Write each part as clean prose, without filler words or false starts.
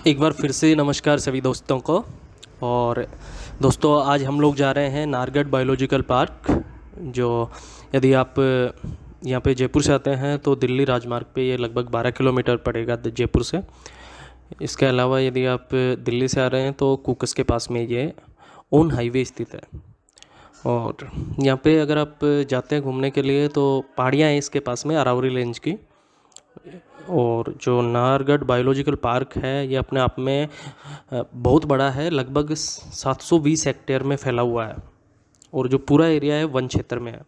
एक बार फिर से नमस्कार सभी दोस्तों को। और दोस्तों आज हम लोग जा रहे हैं नारगढ़ बायोलॉजिकल पार्क। जो यदि आप यहाँ पे जयपुर से आते हैं तो दिल्ली राजमार्ग पे ये लगभग 12 किलोमीटर पड़ेगा जयपुर से। इसके अलावा यदि आप दिल्ली से आ रहे हैं तो कुकस के पास में ये ऑन हाईवे स्थित है। और यहाँ पे अगर आप जाते हैं घूमने के लिए तो पहाड़ियाँ हैं इसके पास में अरावली रेंज की। और जो नाहरगढ़ बायोलॉजिकल पार्क है ये अपने आप में बहुत बड़ा है, लगभग 720 हेक्टेयर में फैला हुआ है और जो पूरा एरिया है वन क्षेत्र में है।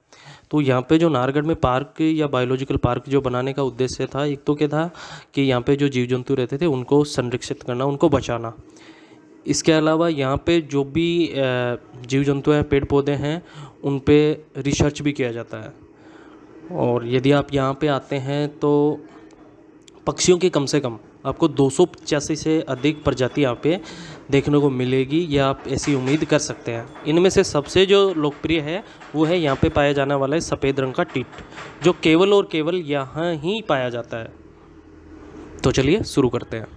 तो यहाँ पे जो नाहरगढ़ में पार्क या बायोलॉजिकल पार्क जो बनाने का उद्देश्य था, एक तो क्या था कि यहाँ पे जो जीव जंतु रहते थे उनको संरक्षित करना, उनको बचाना। इसके अलावा यहाँ पे जो भी जीव जंतु हैं, पेड़ पौधे हैं, उन पे रिसर्च भी किया जाता है। और यदि आप यहाँ पे आते हैं तो पक्षियों की कम से कम आपको 285 से अधिक प्रजाति यहाँ पे देखने को मिलेगी, या आप ऐसी उम्मीद कर सकते हैं। इनमें से सबसे जो लोकप्रिय है वो है यहाँ पे पाया जाने वाला है सफ़ेद रंग का टिट, जो केवल और केवल यहाँ ही पाया जाता है। तो चलिए शुरू करते हैं।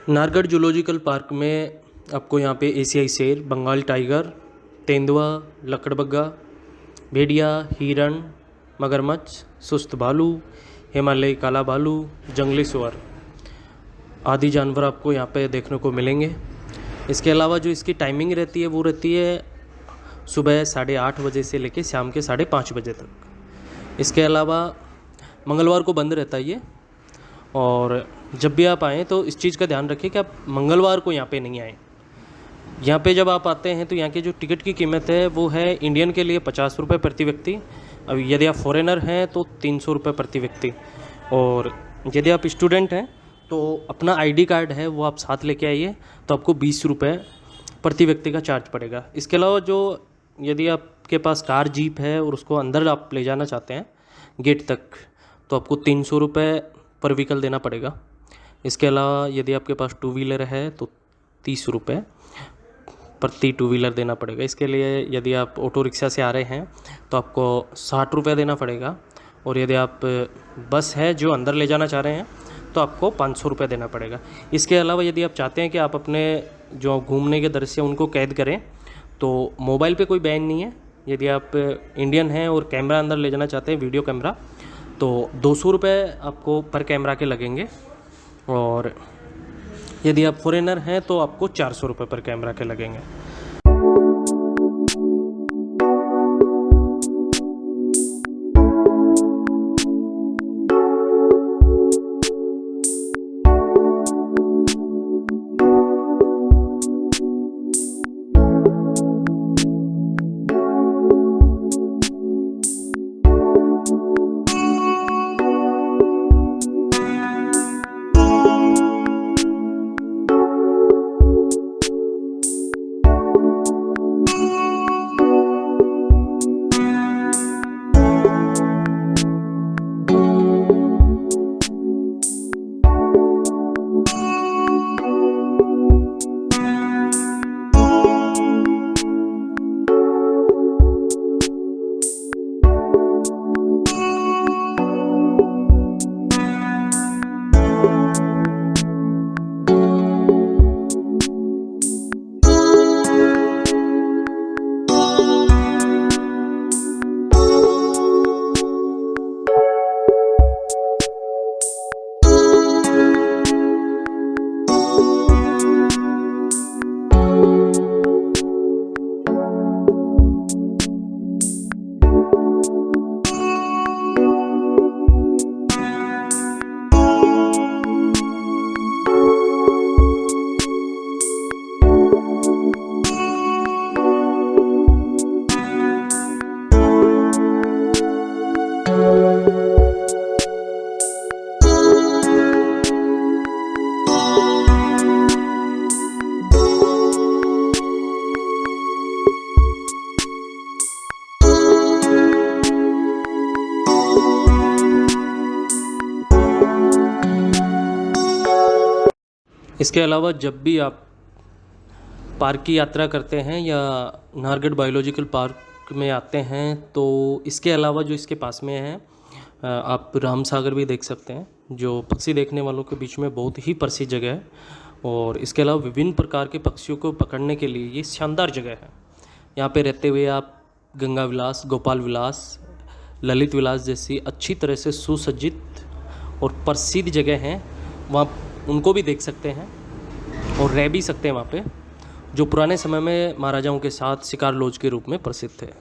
नाहरगढ़ जूलॉजिकल पार्क में आपको यहाँ पे एशियाई शेर, बंगाल टाइगर, तेंदुआ, लकड़बग्गा, भेड़िया, हिरण, मगरमच्छ, सुस्त भालू, हिमालयी काला भालू, जंगली सुअर आदि जानवर आपको यहाँ पे देखने को मिलेंगे। इसके अलावा जो इसकी टाइमिंग रहती है वो रहती है सुबह 8:30 बजे से लेकर शाम के 5:30 बजे तक। इसके अलावा मंगलवार को बंद रहता है ये। और जब भी आप आएँ तो इस चीज़ का ध्यान रखिए कि आप मंगलवार को यहाँ पे नहीं आएँ। यहाँ पे जब आप आते हैं तो यहाँ की जो टिकट की कीमत है वो है इंडियन के लिए 50 रुपये प्रति व्यक्ति। अब यदि आप फॉरेनर हैं तो 300 रुपये प्रति व्यक्ति। और यदि आप स्टूडेंट हैं तो अपना आईडी कार्ड है वो आप साथ लेके आइए, तो आपको 20 रुपये प्रति व्यक्ति का चार्ज पड़ेगा। इसके अलावा जो यदि आपके पास कार जीप है और उसको अंदर आप ले जाना चाहते हैं गेट तक, तो आपको 300 रुपये पर व्हीकल देना पड़ेगा। इसके अलावा यदि आपके पास टू व्हीलर है तो 30 रुपये प्रति टू व्हीलर देना पड़ेगा। इसके लिए यदि आप ऑटो रिक्शा से आ रहे हैं तो आपको 60 रुपये देना पड़ेगा। और यदि आप बस है जो अंदर ले जाना चाह रहे हैं तो आपको 500 रुपये देना पड़ेगा। इसके अलावा यदि आप चाहते हैं कि आप अपने जो घूमने के दृश्य उनको कैद करें तो मोबाइल पे कोई बैन नहीं है। यदि आप इंडियन हैं और कैमरा अंदर ले जाना चाहते हैं, वीडियो कैमरा, तो 200 रुपये आपको पर कैमरा के लगेंगे। और यदि आप फॉरेनर हैं तो आपको 400 रुपये पर कैमरा के लगेंगे। इसके अलावा जब भी आप पार्क की यात्रा करते हैं या नाहरगढ़ बायोलॉजिकल पार्क में आते हैं तो इसके अलावा जो इसके पास में है आप राम सागर भी देख सकते हैं, जो पक्षी देखने वालों के बीच में बहुत ही प्रसिद्ध जगह है। और इसके अलावा विभिन्न प्रकार के पक्षियों को पकड़ने के लिए ये शानदार जगह है। यहाँ पे रहते हुए आप गंगा विलास, गोपाल विलास, ललित विलास जैसी अच्छी तरह से सुसज्जित और प्रसिद्ध जगह हैं, वहाँ उनको भी देख सकते हैं और रह भी सकते हैं वहाँ पे, जो पुराने समय में महाराजाओं के साथ शिकार लॉज के रूप में प्रसिद्ध थे।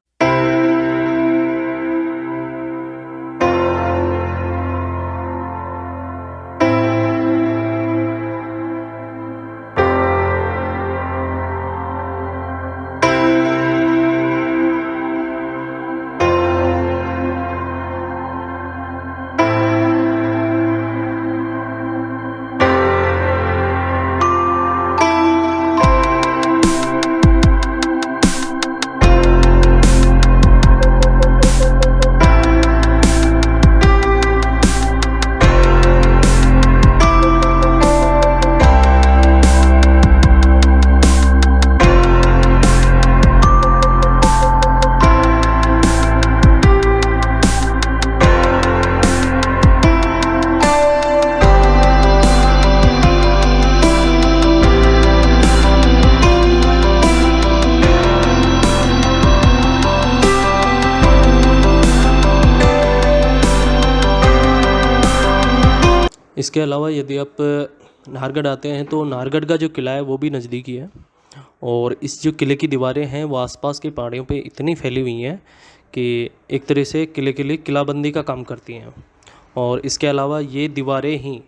इसके अलावा यदि आप नाहरगढ़ आते हैं तो नाहरगढ़ का जो किला है वो भी नज़दीकी है। और इस जो किले की दीवारें हैं वो आसपास की पहाड़ियों पे इतनी फैली हुई हैं कि एक तरह से किले के लिए किलाबंदी का काम करती हैं। और इसके अलावा ये दीवारें ही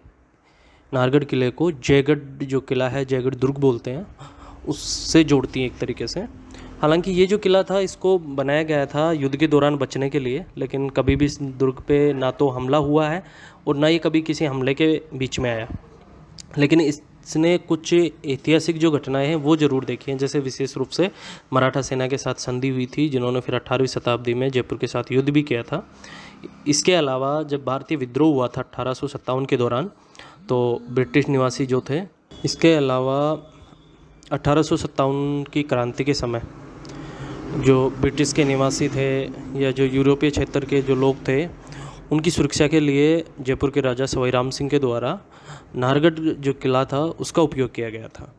नाहरगढ़ किले को जयगढ़ जो किला है, जयगढ़ दुर्ग बोलते हैं, उससे जोड़ती हैं एक तरीके से। हालांकि ये जो किला था इसको बनाया गया था युद्ध के दौरान बचने के लिए, लेकिन कभी भी इस दुर्ग पे ना तो हमला हुआ है और ना ही कभी किसी हमले के बीच में आया। लेकिन इसने कुछ ऐतिहासिक जो घटनाएं हैं वो ज़रूर देखी हैं, जैसे विशेष रूप से मराठा सेना के साथ संधि हुई थी, जिन्होंने फिर 18वीं शताब्दी में जयपुर के साथ युद्ध भी किया था। इसके अलावा जब भारतीय विद्रोह हुआ था 1857 के दौरान, तो ब्रिटिश निवासी जो थे, इसके अलावा 1857 की क्रांति के समय जो ब्रिटिश के निवासी थे या जो यूरोपीय क्षेत्र के जो लोग थे, उनकी सुरक्षा के लिए जयपुर के राजा सवाई राम सिंह के द्वारा नाहरगढ़ जो किला था उसका उपयोग किया गया था।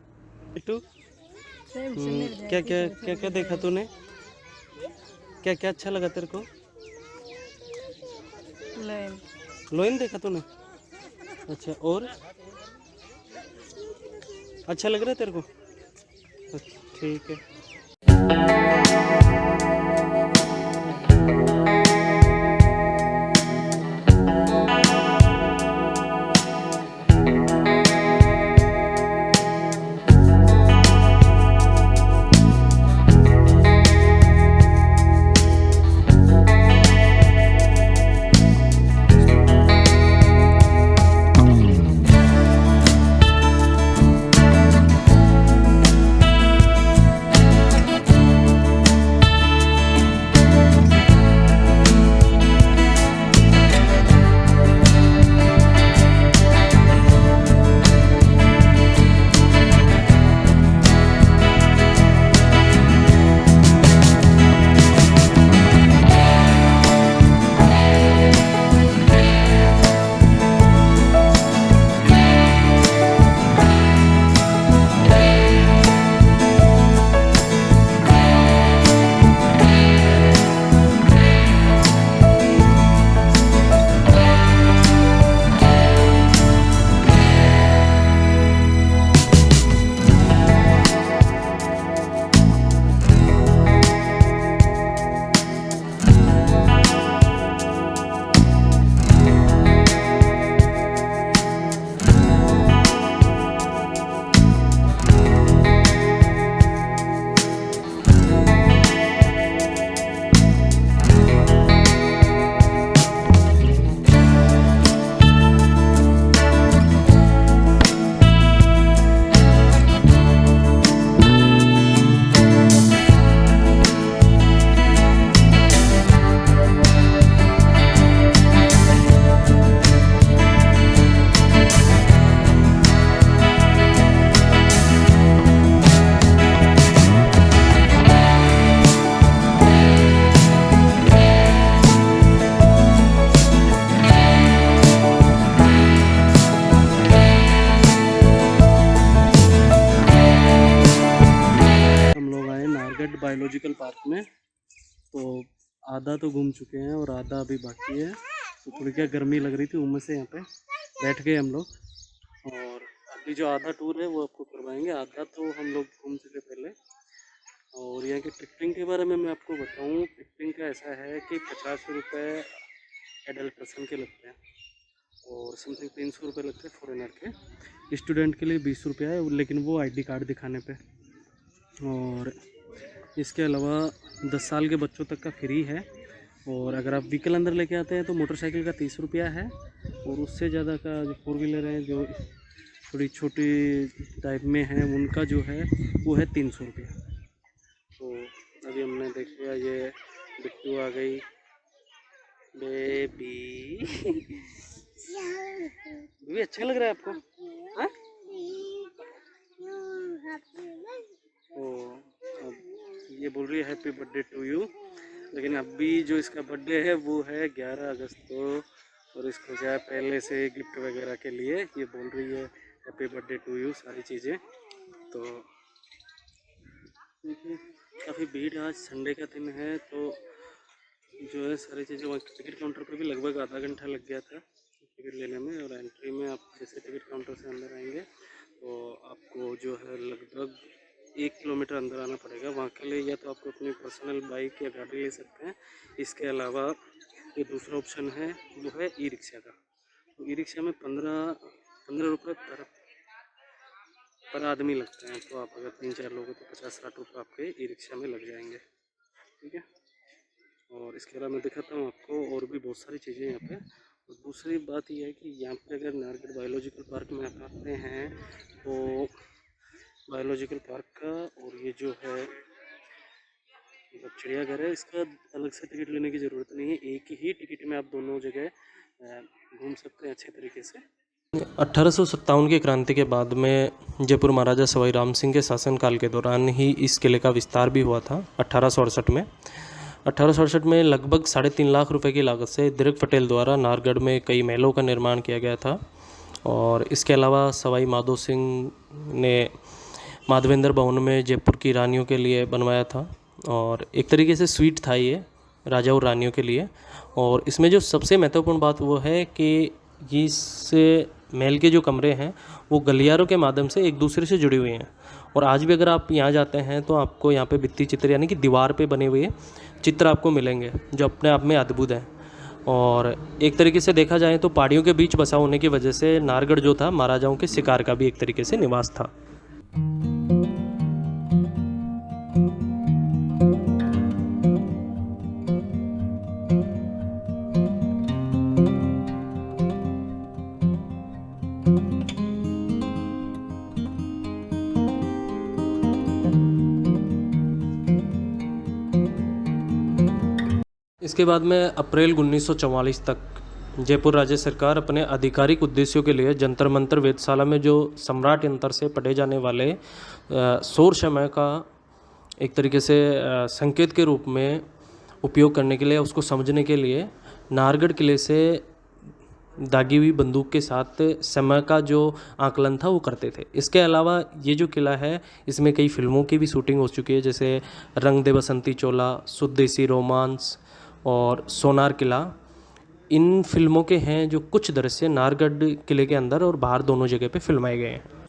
क्या क्या क्या क्या देखा तूने? क्या क्या अच्छा लगा तेरे को? लोइन देखा तूने? अच्छा, और अच्छा लग रहा है तेरे को? ठीक है। बायोलॉजिकल पार्क में। तो आधा तो घूम चुके हैं और आधा अभी बाकी है। तो थोड़ी क्या गर्मी लग रही थी, उम्मस से यहाँ पे बैठ गए हम लोग। और अभी जो आधा टूर है वो आपको करवाएंगे, आधा तो हम लोग घूम चुके पहले। और यहाँ की टिकटिंग के बारे में मैं आपको बताऊँ, टिकटिंग का ऐसा है कि 50 रुपये एडल्ट पर्सन के लगते हैं और समथिंग 300 रुपये लगते हैं फॉरेनर के। स्टूडेंट के लिए 20 रुपये है, लेकिन वो आईडी कार्ड दिखाने पे। और इसके अलावा 10 साल के बच्चों तक का फ्री है। और अगर आप व्हीकल अंदर लेके आते हैं तो मोटरसाइकिल का 30 रुपया है। और उससे ज़्यादा का जो 4 व्हीलर है, जो थोड़ी छोटी टाइप में है, उनका जो है वो है 300 रुपया। तो अभी हमने देख लिया, ये बिट्टू आ गई बेबी। बेबी अच्छा लग रहा है आपको? हाँ? ये बोल रही है हैप्पी बर्थडे टू यू, लेकिन अभी जो इसका बर्थडे है वो है 11 अगस्त को। और इसको क्या पहले से गिफ्ट वगैरह के लिए ये बोल रही है हैप्पी बर्थडे टू यू सारी चीज़ें। तो देखिए काफ़ी भीड़, आज संडे का दिन है तो जो है सारी चीज़ें, वहाँ टिकट काउंटर पे भी लगभग आधा घंटा लग गया था टिकट लेने में। और एंट्री में आप जैसे टिकट काउंटर से अंदर आएंगे तो आपको जो है लगभग 1 किलोमीटर अंदर आना पड़ेगा। वहाँ के लिए या तो आपको अपनी पर्सनल बाइक या गाड़ी ले सकते हैं। इसके अलावा ये दूसरा ऑप्शन है वो है ई रिक्शा का। तो ई रिक्शा में 15 रुपये पर आदमी लगते हैं। तो आप अगर 3-4 लोग हैं तो 50-60 रुपये आपके ई रिक्शा में लग जाएंगे, ठीक है। और इसके अलावा मैं दिखाता हूँ आपको और भी बहुत सारी चीज़ें यहाँ पे। और दूसरी बात यह है कि यहाँ पे अगर नाहरगढ़ बायोलॉजिकल पार्क में आप आते हैं तो बायोलॉजिकल पार्क का और ये जो है चिड़ियाघर है, इसका अलग से टिकट लेने की ज़रूरत नहीं है। एक ही टिकट में आप दोनों जगह घूम सकते हैं अच्छे तरीके से। 1857 की क्रांति के बाद में जयपुर महाराजा सवाई राम सिंह के शासनकाल के दौरान ही इस किले का विस्तार भी हुआ था 1868 में। 1868 में लगभग 3.5 लाख रुपए की लागत से दीर्घ पटेल द्वारा नाहरगढ़ में कई महलों का निर्माण किया गया था। और इसके अलावा सवाई माधो सिंह ने माधवेंद्र भवन में जयपुर की रानियों के लिए बनवाया था। और एक तरीके से स्वीट था ये राजा और रानियों के लिए। और इसमें जो सबसे महत्वपूर्ण बात वो है कि इस महल के जो कमरे हैं वो गलियारों के माध्यम से एक दूसरे से जुड़े हुए हैं। और आज भी अगर आप यहाँ जाते हैं तो आपको यहाँ पे भित्ति चित्र यानी कि दीवार पे बने हुए चित्र आपको मिलेंगे जो अपने आप में अद्भुत हैं। और एक तरीके से देखा जाए तो पहाड़ियों के बीच बसा होने की वजह से नाहरगढ़ जो था महाराजाओं के शिकार का भी एक तरीके से निवास था। इसके बाद में अप्रैल 1944 तक जयपुर राज्य सरकार अपने आधिकारिक उद्देश्यों के लिए जंतर मंतर वेधशाला में जो सम्राट यंत्र से पढ़े जाने वाले सौर समय का एक तरीके से संकेत के रूप में उपयोग करने के लिए, उसको समझने के लिए नाहरगढ़ किले से दागी हुई बंदूक के साथ समय का जो आकलन था वो करते थे। इसके अलावा ये जो किला है इसमें कई फिल्मों की भी शूटिंग हो चुकी है, जैसे रंग दे बसंती चोला, सुदेसी रोमांस और सोनार किला। इन फिल्मों के हैं जो कुछ दृश्य नाहरगढ़ किले के अंदर और बाहर दोनों जगह पे फिल्माए गए हैं।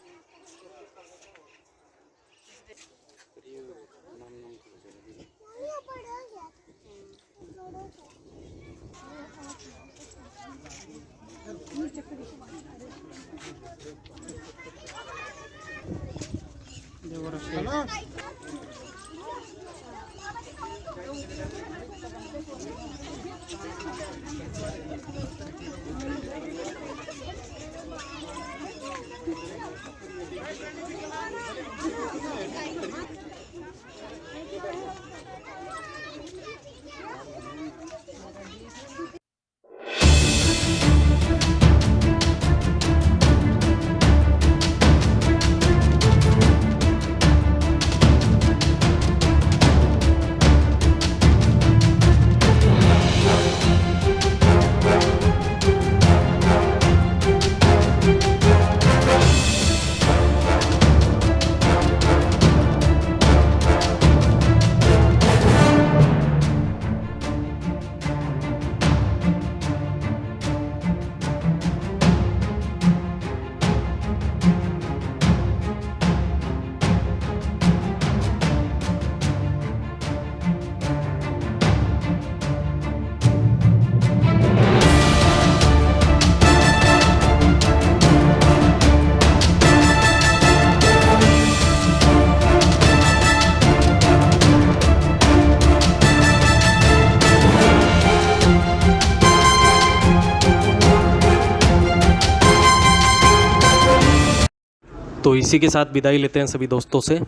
तो इसी के साथ विदाई लेते हैं सभी दोस्तों से।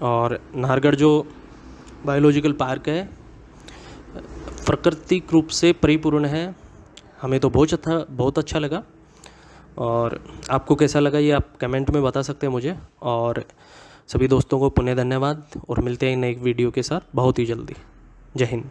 और नाहरगढ़ जो बायोलॉजिकल पार्क है प्राकृतिक रूप से परिपूर्ण है। हमें तो बहुत अच्छा लगा। और आपको कैसा लगा ये आप कमेंट में बता सकते हैं मुझे। और सभी दोस्तों को पुनः धन्यवाद और मिलते हैं नए वीडियो के साथ बहुत ही जल्दी। जय हिंद।